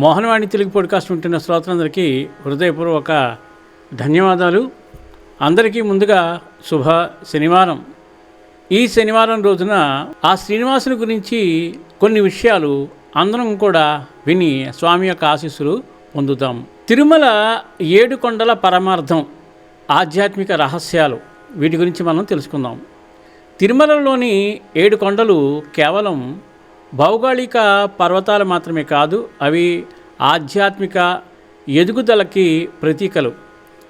Mohanavani Telugu podcast ఉంటున్న శ్రోతలందరికీ హృదయపూర్వక ధన్యవాదాలు. అందరికీ ముందుగా శుభ శనివారం. ఈ శనివారం రోజున ఆ శ్రీనివాసుని గురించి కొన్ని విషయాలు అందరం కూడా విని స్వామి యొక్క ఆశీస్సులు పొందుతాం. తిరుమల 7 కొండల పరమార్థం, ఆధ్యాత్మిక రహస్యాలు, వీటి గురించి మనం తెలుసుకుందాం. తిరుమలలోని 7 కొండలు కేవలం భౌగోళిక పర్వతాలు మాత్రమే కాదు, అవి ఆధ్యాత్మిక ఎదుగుదలకి ప్రతీకలు.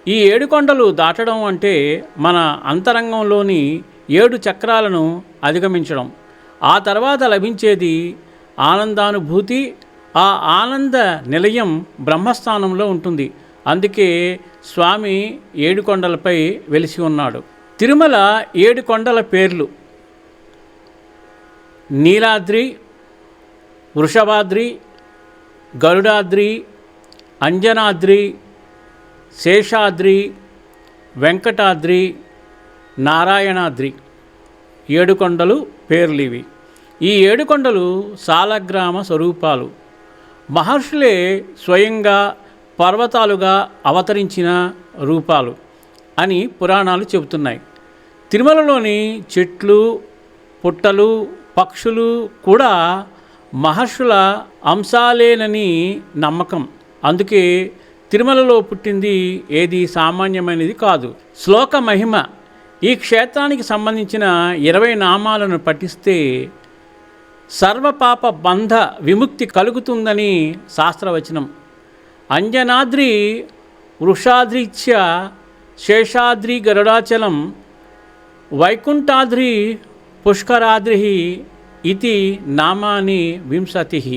ఈ 7 కొండలు దాటడం అంటే మన అంతరంగంలోని 7 చక్రాలను అధిగమించడం. ఆ తర్వాత లభించేది ఆనందానుభూతి. ఆ ఆనంద నిలయం బ్రహ్మస్థానంలో ఉంటుంది. అందుకే స్వామి 7 కొండలపై వెలిసి ఉన్నాడు. తిరుమల 7 కొండల పేర్లు: నీలాద్రి, వృషభాద్రి, గరుడాద్రి, అంజనాద్రి, శేషాద్రి, వెంకటాద్రి, నారాయణాద్రి. 7 కొండలు పేర్లు ఇవి. ఈ 7 కొండలు సాలగ్రామ స్వరూపాలు. మహర్షులే స్వయంగా పర్వతాలుగా అవతరించిన రూపాలు అని పురాణాలు చెబుతున్నాయి. తిరుమలలోని చెట్లు, పుట్టలు, పక్షులు కూడా మహర్షుల అంశాలేనని నమ్మకం. అందుకే తిరుమలలో పుట్టింది ఏది సామాన్యమైనది కాదు. శ్లోక మహిమ: ఈ క్షేత్రానికి సంబంధించిన 20 నామాలను పఠిస్తే సర్వపాప బంధ విముక్తి కలుగుతుందని శాస్త్రవచనం. అంజనాద్రి వృషాద్రిచ్య శేషాద్రి గరుడాచలం వైకుంఠాద్రి పుష్కరాద్రి ఇది నామాని 20.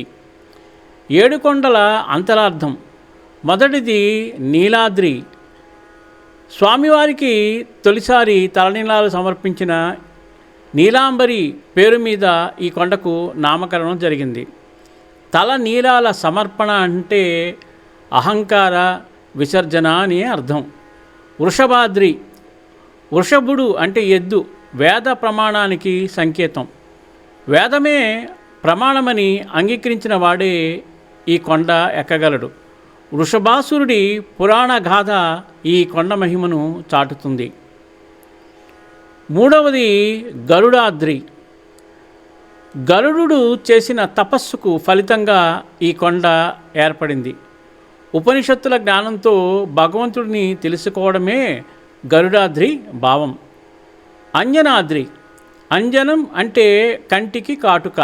7 కొండల అంతరార్థం: మొదటిది నీలాద్రి. స్వామివారికి తొలిసారి తలనీలాలు సమర్పించిన నీలాంబరి పేరు మీద ఈ కొండకు నామకరణం జరిగింది. తల నీలాల సమర్పణ అంటే అహంకార విసర్జన అని అర్థం. వృషభాద్రి: వృషభుడు అంటే ఎద్దు, వేద ప్రమాణానికి సంకేతం. వేదమే ప్రమాణమని అంగీకరించిన వాడే ఈ కొండ ఎక్కగలడు. వృషభాసురుడి పురాణ గాథ ఈ కొండ మహిమను చాటుతుంది. మూడవది గరుడాద్రి. గరుడు చేసిన తపస్సుకు ఫలితంగా ఈ కొండ ఏర్పడింది. ఉపనిషత్తుల జ్ఞానంతో భగవంతుడిని తెలుసుకోవడమే గరుడాద్రి భావం. అంజనాద్రి. అంజనం అంటే కంటికి కాటుక.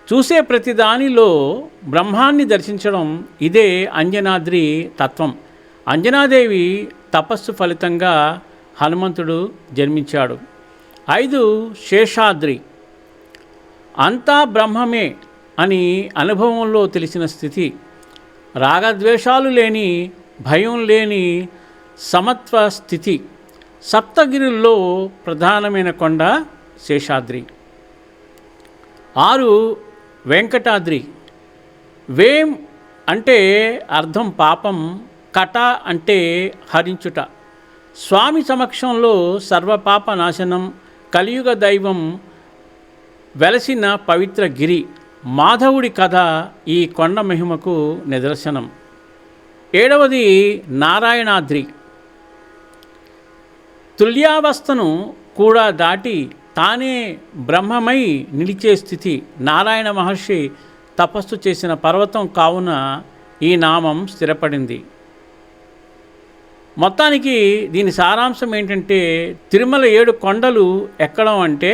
చూసే ప్రతిదానిలో బ్రహ్మాన్ని దర్శించడం, ఇదే అంజనాద్రి తత్వం. అంజనాదేవి తపస్సు ఫలితంగా హనుమంతుడు జన్మించాడు. 5 శేషాద్రి. అంతా బ్రహ్మమే అని అనుభవంలో తెలిసిన స్థితి. రాగద్వేషాలు లేని, భయం లేని సమత్వ స్థితి. సప్తగిరుల్లో ప్రధానమైన కొండ శేషాద్రి. 6 వెంకటాద్రి. వేం అంటే అర్థం పాపం, కట అంటే హరించుట. స్వామి సమక్షంలో సర్వపాప నాశనం, కలియుగ దైవం వెలసిన పవిత్ర గిరి. మాధవుడి కథ ఈ కొండ మహిమకు నిదర్శనం. 7వది నారాయణాద్రి. తుల్యావస్థను కూడా దాటి తానే బ్రహ్మమై నిలిచే స్థితి. నారాయణ మహర్షి తపస్సు చేసిన పర్వతం కావున ఈ నామం స్థిరపడింది. మొత్తానికి దీని సారాంశం ఏంటంటే, తిరుమల 7 కొండలు ఎక్కడం అంటే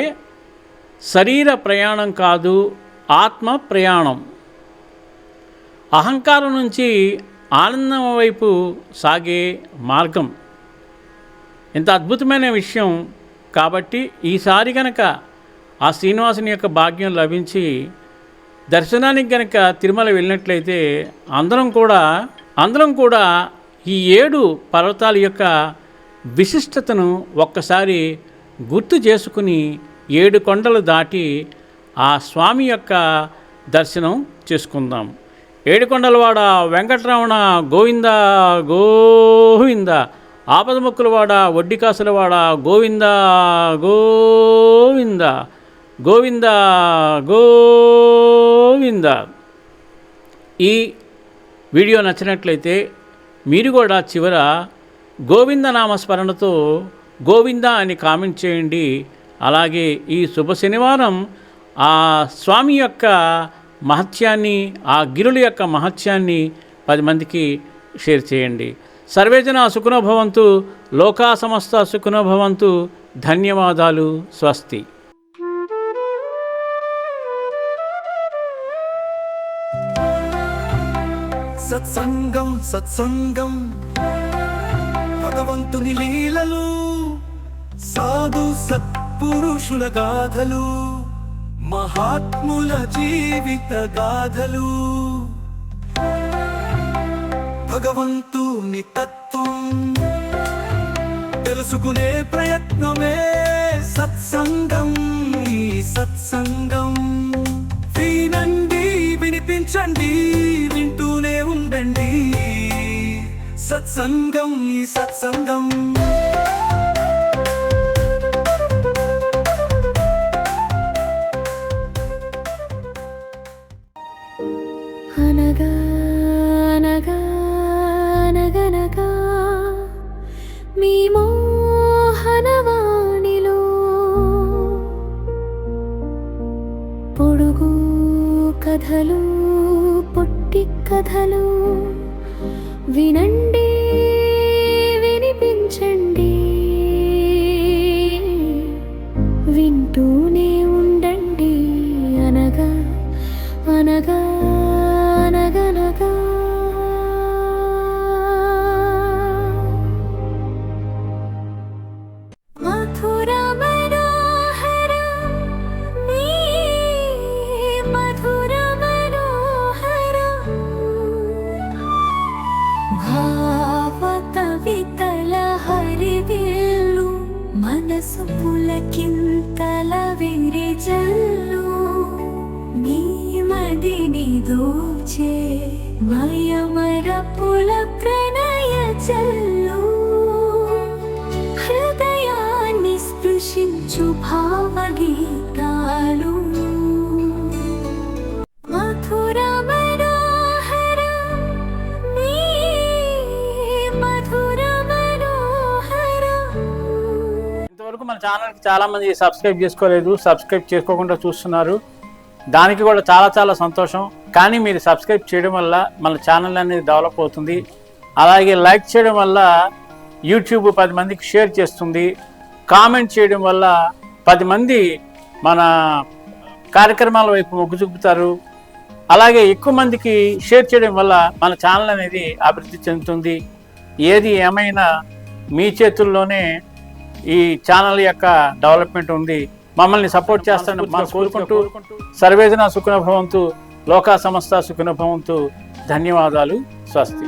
శరీర ప్రయాణం కాదు, ఆత్మ ప్రయాణం. అహంకారం నుంచి ఆనందం వైపు సాగే మార్గం. ఇంత అద్భుతమైన విషయం కాబట్టి ఈసారి గనక ఆ శ్రీనివాసుని యొక్క భాగ్యం లభించి దర్శనానికి గనక తిరుమల వెళ్ళినట్లయితే అందరం కూడా ఈ 7 పర్వతాల యొక్క విశిష్టతను ఒక్కసారి గుర్తు చేసుకుని 7 కొండలు దాటి ఆ స్వామి యొక్క దర్శనం చేసుకుందాం. 7 కొండలవాడ వెంకటరమణ గోవింద గోవింద. ఆపదముక్కులవాడ వడ్డికాసులవాడ గోవింద గోవింద గోవింద గోవింద. ఈ వీడియో నచ్చినట్లయితే మీరు కూడా చివర గోవిందనామస్మరణతో గోవింద అని కామెంట్ చేయండి. అలాగే ఈ శుభ శనివారం ఆ స్వామి యొక్క మహత్యాన్ని, ఆ గిరుల యొక్క మహత్యాన్ని 10 మందికి షేర్ చేయండి. సర్వేజన సుఖినో భవంతు, లోకా సమస్త సుఖినో భవంతు. ధన్యవాదాలు. స్వస్తి. సత్సంగం సత్సంగం భగవంతుని లీలలు, సాధు సత్పురుషుల గాథలు, మహాత్ముల జీవిత గాథలు, భగవంతుని తత్వం తెలుసుకునే ప్రయత్నమే సత్సంగం. ఈ సత్సంగం వినండి, వినిపించండి, వింటూనే ఉండండి. సత్సంగం, ఈ సత్సంగం. అనగా అనగా అనగనగా మీ మోహనవాణిలో పొడుగు కథలు, పొట్టి కథలు వినండి, వినిపించండి, వింటూనే ఉండండి. అనగా అనగా అనగనగా మధుర మనోహర నీ మధుర మనోహర భావ కవితల హరివిల్లు, మనసు పులకింతల విరిజల్లు, నీ మదిని దోచే మయమరపుల ప్రణయ జల్లు, హృదయాన్ని స్పృశించు భావగీతాలు. మధుర మనోహర నీ మధుర మనోహర. ఇంతవరకు మన ఛానల్కి చాలామంది సబ్స్క్రైబ్ చేసుకోలేదు, సబ్స్క్రైబ్ చేసుకోకుండా చూస్తున్నారు. దానికి కూడా చాలా చాలా సంతోషం. కానీ మీరు సబ్స్క్రైబ్ చేయడం వల్ల మన ఛానల్ అనేది డెవలప్ అవుతుంది. అలాగే లైక్ చేయడం వల్ల యూట్యూబ్ 10 మందికి షేర్ చేస్తుంది. కామెంట్ చేయడం వల్ల 10 మంది మన కార్యక్రమాల వైపు మొగ్గు చూపుతారు. అలాగే ఎక్కువ మందికి షేర్ చేయడం వల్ల మన ఛానల్ అనేది అభివృద్ధి చెందుతుంది. ఏది ఏమైనా మీ చేతుల్లోనే ఈ ఛానల్ యొక్క డెవలప్మెంట్ ఉంది. మమ్మల్ని సపోర్ట్ చేస్తాను మనం కోరుకుంటూ సర్వేజన సుఖినో భవంతు, లోకా సమస్త సుఖినో భవంతు. ధన్యవాదాలు. స్వస్తి.